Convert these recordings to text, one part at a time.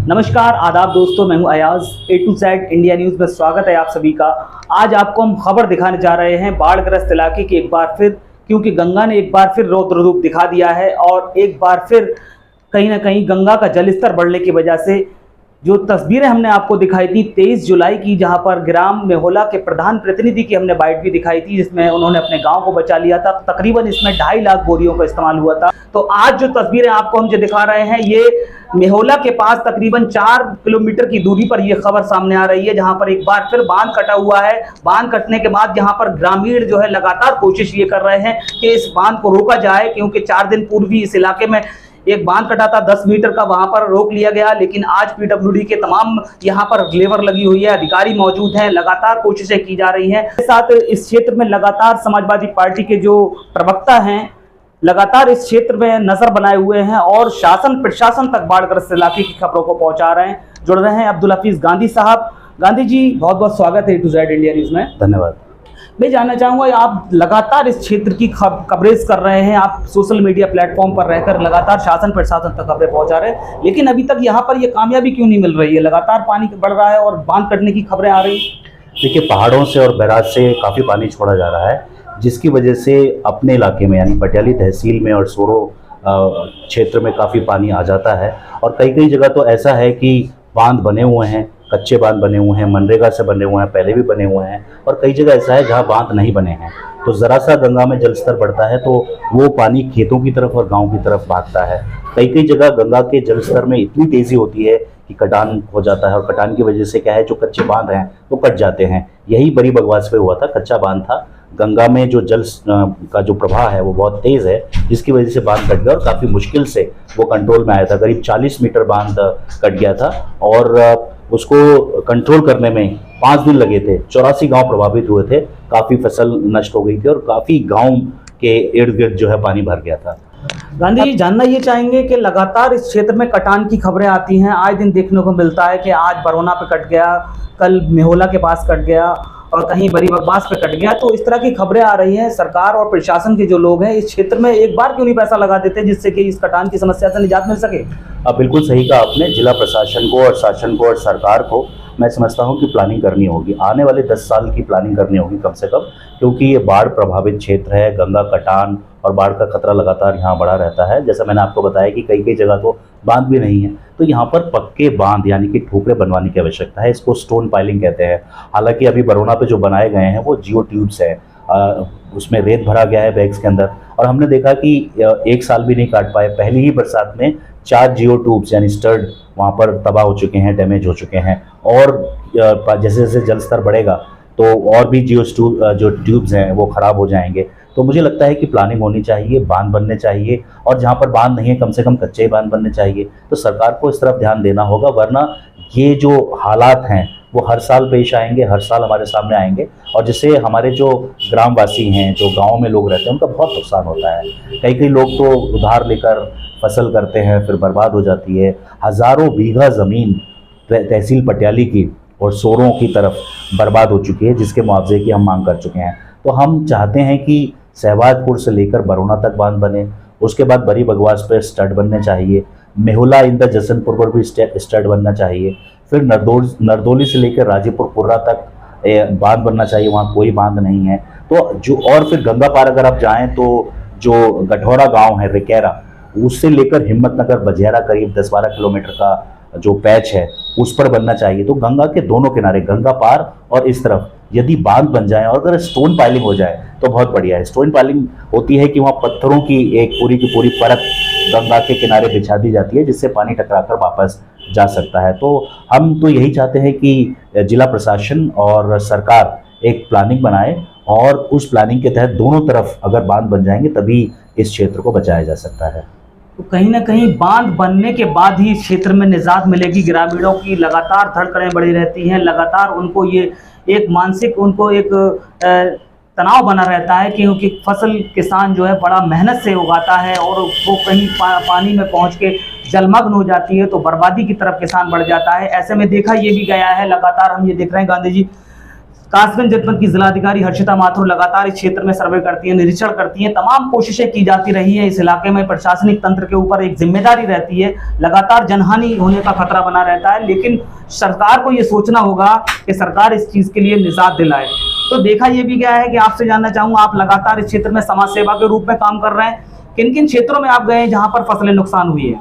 नमस्कार, आदाब दोस्तों, मैं हूं अयाज। ए टू जेड इंडिया न्यूज़ में स्वागत है आप सभी का। आज आपको हम खबर दिखाने जा रहे हैं बाढ़ग्रस्त इलाके की एक बार फिर, क्योंकि गंगा ने एक बार फिर रौद्र रूप दिखा दिया है और एक बार फिर कहीं ना कहीं गंगा का जलस्तर बढ़ने की वजह से जो तस्वीरें हमने आपको दिखाई थी 23 जुलाई की, जहां पर ग्राम मेहोला के प्रधान प्रतिनिधि की हमने बाइट भी दिखाई थी, जिसमें उन्होंने अपने गांव को बचा लिया था। तकरीबन इसमें 2.5 लाख बोरियों का इस्तेमाल हुआ था। तो आज जो तस्वीरें आपको हम जो दिखा रहे हैं, ये मेहोला के पास तकरीबन 4 किलोमीटर की दूरी पर यह खबर सामने आ रही है, जहां पर एक बार फिर बांध कटा हुआ है। बांध कटने के बाद यहां पर ग्रामीण जो है लगातार कोशिश ये कर रहे हैं कि इस बांध को रोका जाए, क्योंकि 4 दिन पूर्व भी इस इलाके में एक बांध कटा था 10 मीटर का, वहां पर रोक लिया गया। लेकिन आज पीडब्ल्यूडी के तमाम यहां पर लेबर लगी हुई है, अधिकारी मौजूद हैं, लगातार कोशिशें की जा रही हैं। साथ इस क्षेत्र में लगातार समाजवादी पार्टी के जो प्रवक्ता हैं लगातार इस क्षेत्र में नजर बनाए हुए हैं और शासन प्रशासन तक बाढ़ग्रस्त इलाके की खबरों को पहुंचा रहे हैं। जुड़ रहे हैं अब्दुल हफीज गांधी साहब। गांधी जी, बहुत बहुत स्वागत है ए टू जेड इंडिया न्यूज़ में। धन्यवाद। मैं जानना चाहूँगा, आप लगातार इस क्षेत्र की कवरेज कर रहे हैं, आप सोशल मीडिया प्लेटफॉर्म पर रहकर लगातार शासन प्रशासन तक खबरें पहुंचा रहे हैं, लेकिन अभी तक यहाँ पर ये कामयाबी क्यों नहीं मिल रही है? लगातार पानी बढ़ रहा है और बांध कटने की खबरें आ रही। देखिए, पहाड़ों से और बैराज से काफ़ी पानी छोड़ा जा रहा है, जिसकी वजह से अपने इलाके में यानी पटियाली तहसील में और सोरो क्षेत्र में काफ़ी पानी आ जाता है। और कई कई जगह तो ऐसा है कि बांध बने हुए हैं, कच्चे बांध बने हुए हैं, मनरेगा से बने हुए हैं, पहले भी बने हुए हैं, और कई जगह ऐसा है जहां बांध नहीं बने हैं। तो ज़रा सा गंगा में जलस्तर बढ़ता है तो वो पानी खेतों की तरफ और गांव की तरफ भागता है। कई कई जगह गंगा के जलस्तर में इतनी तेज़ी होती है कि कटान हो जाता है, और कटान की वजह से क्या है, जो कच्चे बांध हैं वो कट जाते हैं। यही बड़ी बगवास पे हुआ था, कच्चा बांध था। गंगा में जो जल का जो प्रवाह है वो बहुत तेज़ है, जिसकी वजह से बांध कट गया और काफ़ी मुश्किल से वो कंट्रोल में आया था। करीब 40 मीटर बांध कट गया था और उसको कंट्रोल करने में 5 दिन लगे थे। 84 गांव प्रभावित हुए थे, काफ़ी फसल नष्ट हो गई थी और काफ़ी गांव के इर्द गिर्द जो है पानी भर गया था। गांधी जी, जानना ये चाहेंगे कि लगातार इस क्षेत्र में कटान की खबरें आती हैं, आए दिन देखने को मिलता है कि आज बरौना पे कट गया, कल मेहोला के पास कट गया और कहीं बड़ी बकवास पे कट गया। तो इस तरह की खबरें आ रही हैं। सरकार और प्रशासन के जो लोग हैं इस क्षेत्र में एक बार क्यों नहीं पैसा लगा देते, जिससे कि इस कटान की समस्या से निजात मिल सके? अब बिल्कुल सही कहा आपने। जिला प्रशासन को और शासन को और सरकार को मैं समझता हूं कि प्लानिंग करनी होगी, आने वाले 10 साल की प्लानिंग करनी होगी कम से कम, क्योंकि ये बाढ़ प्रभावित क्षेत्र है। गंगा कटान और बाढ़ का खतरा लगातार यहाँ बढ़ा रहता है। जैसा मैंने आपको बताया कि कई कई जगह तो बांध भी नहीं है, तो यहाँ पर पक्के बांध यानी कि ठोकरे बनवाने की आवश्यकता है। इसको स्टोन पाइलिंग कहते हैं। हालांकि अभी बरौना पे जो बनाए गए हैं वो जियो ट्यूब्स है, उसमें रेत भरा गया है बैग्स के अंदर, और हमने देखा कि 1 साल भी नहीं काट पाए। पहली ही बरसात में 4 जियो ट्यूब्स यानी स्टर्ड वहाँ पर तबाह हो चुके हैं, डैमेज हो चुके हैं। और जैसे जैसे जल स्तर बढ़ेगा तो और भी जो ट्यूब्स हैं वो ख़राब हो जाएंगे। तो मुझे लगता है कि प्लानिंग होनी चाहिए, बांध बनने चाहिए, और जहाँ पर बांध नहीं है कम से कम कच्चे बांध बनने चाहिए। तो सरकार को इस तरफ ध्यान देना होगा, वरना ये जो हालात हैं वो हर साल पेश आएंगे, हर साल हमारे सामने आएंगे, और जिससे हमारे जो ग्रामवासी हैं, जो गाँव में लोग रहते हैं, उनका बहुत नुकसान होता है। कई कई लोग तो उधार लेकर फसल करते हैं, फिर बर्बाद हो जाती है। हज़ारों बीघा ज़मीन तहसील पटियाली की और सोरों की तरफ बर्बाद हो चुकी है, जिसके मुआवजे की हम मांग कर चुके हैं। तो हम चाहते हैं कि सहवाजपुर से लेकर बरौना तक बांध बने, उसके बाद बड़ी बगवास पर स्टड बनने चाहिए, मेहुला इंदा जसनपुर पर भी स्टड बनना चाहिए, फिर नरदोली से लेकर राजीपुर पुर्रा तक बांध बनना चाहिए, वहाँ कोई बांध नहीं है। तो जो और फिर गंगा पार अगर आप जाएँ तो जो गठौरा गाँव है रिकेरा, उससे लेकर हिम्मतनगर बजेरा करीब 10-12 किलोमीटर का जो पैच है उस पर बनना चाहिए। तो गंगा के दोनों किनारे, गंगा पार और इस तरफ यदि बांध बन जाए और अगर स्टोन पाइलिंग हो जाए तो बहुत बढ़िया है। स्टोन पाइलिंग होती है कि वहाँ पत्थरों की एक पूरी की पूरी परत गंगा के किनारे बिछा दी जाती है, जिससे पानी टकराकर वापस जा सकता है। तो हम तो यही चाहते हैं कि जिला प्रशासन और सरकार एक प्लानिंग बनाए, और उस प्लानिंग के तहत दोनों तरफ अगर बांध बन जाएंगे तभी इस क्षेत्र को बचाया जा सकता है। तो कहीं ना कहीं बांध बनने के बाद ही क्षेत्र में निजात मिलेगी। ग्रामीणों की लगातार धड़कनें बढ़ी रहती हैं, लगातार उनको ये एक मानसिक उनको एक तनाव बना रहता है, क्योंकि फसल किसान जो है बड़ा मेहनत से उगाता है और वो कहीं पानी में पहुंच के जलमग्न हो जाती है तो बर्बादी की तरफ किसान बढ़ जाता है। ऐसे में देखा ये भी गया है, लगातार हम ये देख रहे हैं गांधी जी, कासगंज जनपद की जिलाधिकारी हर्षिता माथुर लगातार इस क्षेत्र में सर्वे करती है, निरीक्षण करती है, तमाम कोशिशें की जाती रही है। इस इलाके में प्रशासनिक तंत्र के ऊपर एक जिम्मेदारी रहती है, लगातार जनहानि होने का खतरा बना रहता है, लेकिन सरकार को ये सोचना होगा कि सरकार इस चीज के लिए निजात दिलाए। तो देखा यह भी गया है कि आपसे जानना चाहूंगा, आप लगातार इस क्षेत्र में समाज सेवा के रूप में काम कर रहे हैं, किन किन क्षेत्रों में आप गए हैं जहां पर फसलें नुकसान हुई है?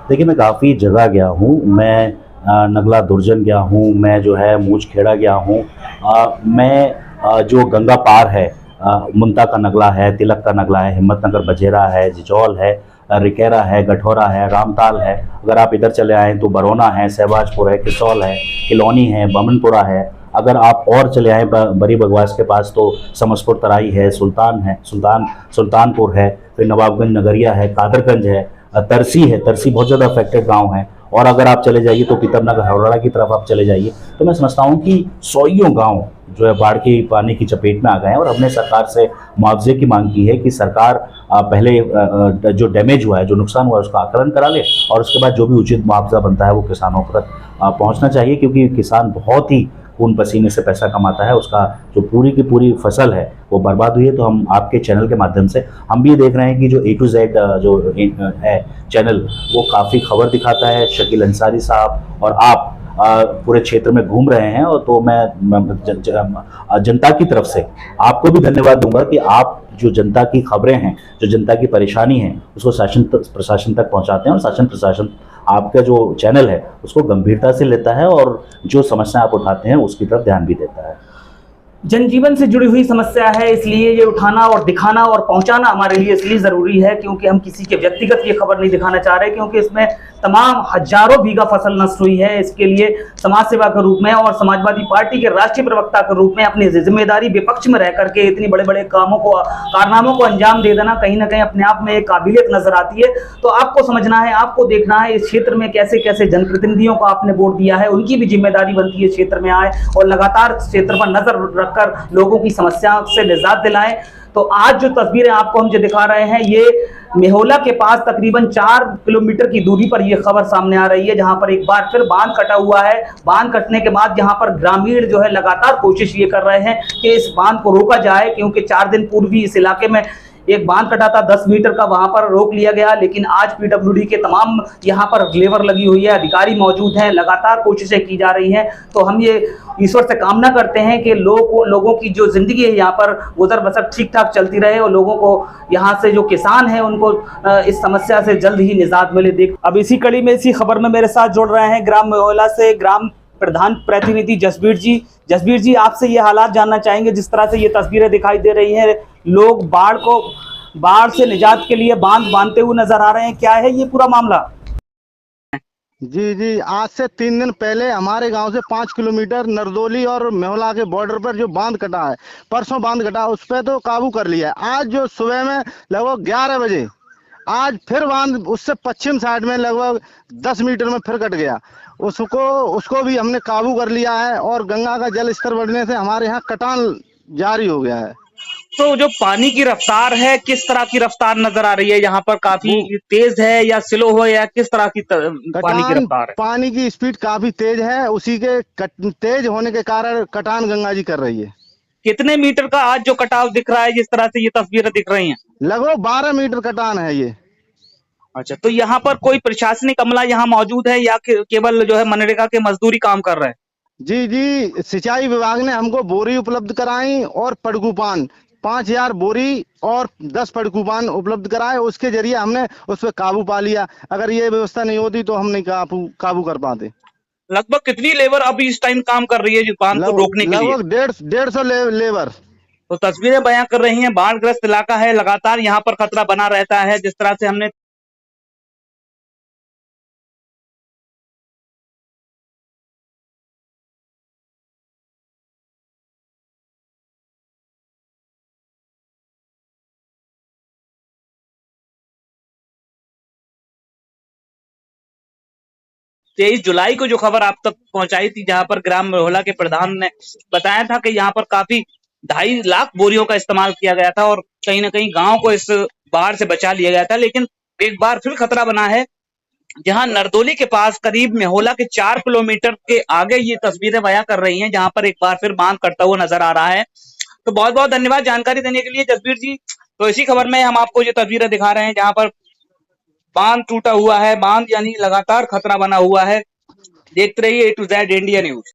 देखिए, मैं काफ़ी जगह गया हूँ। मैं नगला दुर्जन गया हूँ, मैं जो है मूंछखेड़ा गया हूँ, मैं जो गंगा पार है, मुंता का नगला है, तिलक का नगला है, हिम्मतनगर बजेरा है, जिजौल है, रिकेरा है, गठौरा है, रामताल है। अगर आप इधर चले आएँ तो बरौना है, सहबाजपुर है, किसौल है, किलौनी है, बमनपुरा है। अगर आप और चले आएँ बड़ी बगवास के पास तो समसपुर तराई है, सुल्तानपुर है, फिर नवाबगंज नगरिया है, कादरगंज है, तरसी है। तरसी बहुत ज़्यादा अफेक्टेड गांव है। और अगर आप चले जाइए तो पितरनगर हरौड़ा की तरफ आप चले जाइए तो मैं समझता हूँ कि सौयों गांव जो है बाढ़ की पानी की चपेट में आ गए हैं। और हमने सरकार से मुआवजे की मांग की है कि सरकार पहले जो डैमेज हुआ है, जो नुकसान हुआ है, उसका आकलन करा ले और उसके बाद जो भी उचित मुआवजा बनता है वो किसानों तक पहुँचना चाहिए, क्योंकि किसान बहुत ही खून पसीने से पैसा कमाता है। उसका जो पूरी की पूरी फसल है वो बर्बाद हुई है। तो हम आपके चैनल के माध्यम से हम भी ये देख रहे हैं कि जो A to Z जो है चैनल वो काफ़ी खबर दिखाता है। शकील अंसारी साहब और आप पूरे क्षेत्र में घूम रहे हैं, और तो मैं जनता की तरफ से आपको भी धन्यवाद दूंगा कि आप जो जनता की खबरें हैं, जो जनता की परेशानी है, उसको प्रशासन तक पहुंचाते हैं, और शासन प्रशासन आपका जो चैनल है उसको गंभीरता से लेता है और जो समस्या आप उठाते हैं उसकी तरफ ध्यान भी देता है। जनजीवन से जुड़ी हुई समस्या है, इसलिए ये उठाना और दिखाना और पहुंचाना हमारे लिए इसलिए जरूरी है क्योंकि हम किसी के व्यक्तिगत ये खबर नहीं दिखाना चाह रहे, क्योंकि इसमें तमाम हजारों बीघा फसल नष्ट हुई है। इसके लिए समाज सेवा के रूप में और समाजवादी पार्टी के राष्ट्रीय प्रवक्ता के रूप में अपनी जिम्मेदारी विपक्ष में रह करके इतनी बड़े बड़े कारनामों को अंजाम दे देना कहीं ना कहीं अपने आप में एक काबिलियत नजर आती है। तो आपको समझना है, आपको देखना है इस क्षेत्र में कैसे कैसे जनप्रतिनिधियों को आपने वोट दिया है, उनकी भी जिम्मेदारी बनती है क्षेत्र में आए और लगातार क्षेत्र पर नजर रखकर लोगों की समस्या से निजात दिलाएं। तो आज जो तस्वीरें आपको हम जो दिखा रहे हैं, ये मेहोला के पास तकरीबन 4 किलोमीटर की दूरी पर यह खबर सामने आ रही है, जहां पर एक बार फिर बांध कटा हुआ है। बांध कटने के बाद यहां पर ग्रामीण जो है लगातार कोशिश ये कर रहे हैं कि इस बांध को रोका जाए, क्योंकि 4 दिन पूर्व भी इस इलाके में एक बांध कटा था 10 मीटर का, वहां पर रोक लिया गया। लेकिन आज पीडब्ल्यूडी के तमाम यहां पर लेबर लगी हुई है, अधिकारी मौजूद हैं, लगातार कोशिशें की जा रही हैं। तो हम ये ईश्वर से कामना करते हैं कि लोगों की जो जिंदगी है यहाँ पर गुजर बसर ठीक ठाक चलती रहे और लोगों को यहाँ से जो किसान हैं उनको इस समस्या से जल्द ही निजात मिले। अब इसी कड़ी में, इसी खबर में मेरे साथ जुड़ रहे हैं ग्राम मेहोला से ग्राम प्रधान प्रतिनिधि जसबीर जी। जसबीर जी, आपसे ये हालात जानना चाहेंगे, जिस तरह से ये तस्वीरें दिखाई दे रही हैं, लोग बाढ़ से निजात के लिए बांध बांधते हुए नजर आ रहे हैं, क्या है ये पूरा मामला? जी, आज से 3 दिन पहले हमारे गांव से 5 किलोमीटर नरदोली और मेहुला के बॉर्डर पर जो बांध कटा है, परसों बांध कटा, उस पर तो काबू कर लिया है। आज जो सुबह में लगभग 11 बजे आज फिर बांध उससे पश्चिम साइड में लगभग 10 मीटर में फिर कट गया, उसको भी हमने काबू कर लिया है। और गंगा का जल स्तर बढ़ने से हमारे यहाँ कटान जारी हो गया है। तो जो पानी की रफ्तार है, किस तरह की रफ्तार नजर आ रही है यहाँ पर? काफी तेज है या स्लो हो, या किस तरह की पानी की रफ्तार है? पानी की स्पीड काफी तेज है, उसी के तेज होने के कारण कटान गंगा जी कर रही है। कितने मीटर का आज जो कटाव दिख रहा है, जिस तरह से ये तस्वीरें दिख रही हैं? लगभग 12 मीटर कटान है ये। अच्छा, तो यहाँ पर कोई प्रशासनिक अमला यहाँ मौजूद है या केवल जो है मनरेगा के मजदूरी काम कर रहे हैं? जी, सिंचाई विभाग ने हमको बोरी उपलब्ध कराई और पड़कूपान 5000 बोरी और 10 पड़कूपान उपलब्ध कराए, उसके जरिए हमने उस पर काबू पा लिया। अगर ये व्यवस्था नहीं होती तो हम नहीं काबू कर पाते। लगभग कितनी लेबर अभी इस टाइम काम कर रही है बांध को रोकने के लिए? लगभग 150 लेबर। तो तस्वीरें बयां कर रही हैं, बाढ़ग्रस्त इलाका है, लगातार यहाँ पर खतरा बना रहता है। जिस तरह से हमने तेईस जुलाई को जो खबर आप तक पहुंचाई थी, जहां पर ग्राम मेहोला के प्रधान ने बताया था कि यहाँ पर काफी 2.5 लाख बोरियों का इस्तेमाल किया गया था और कहीं ना कहीं गांव को इस बाढ़ से बचा लिया गया था। लेकिन एक बार फिर खतरा बना है जहां नरदोली के पास करीब मेहोला के 4 किलोमीटर के आगे ये तस्वीरें बयां कर रही हैं, जहां पर एक बार फिर बांध कटता हुआ नजर आ रहा है। तो बहुत बहुत धन्यवाद जानकारी देने के लिए जसबीर जी। तो इसी खबर में हम आपको ये तस्वीरें दिखा रहे हैं जहां पर बांध टूटा हुआ है, बांध यानी लगातार खतरा बना हुआ है। देखते रहिए A to Z India news.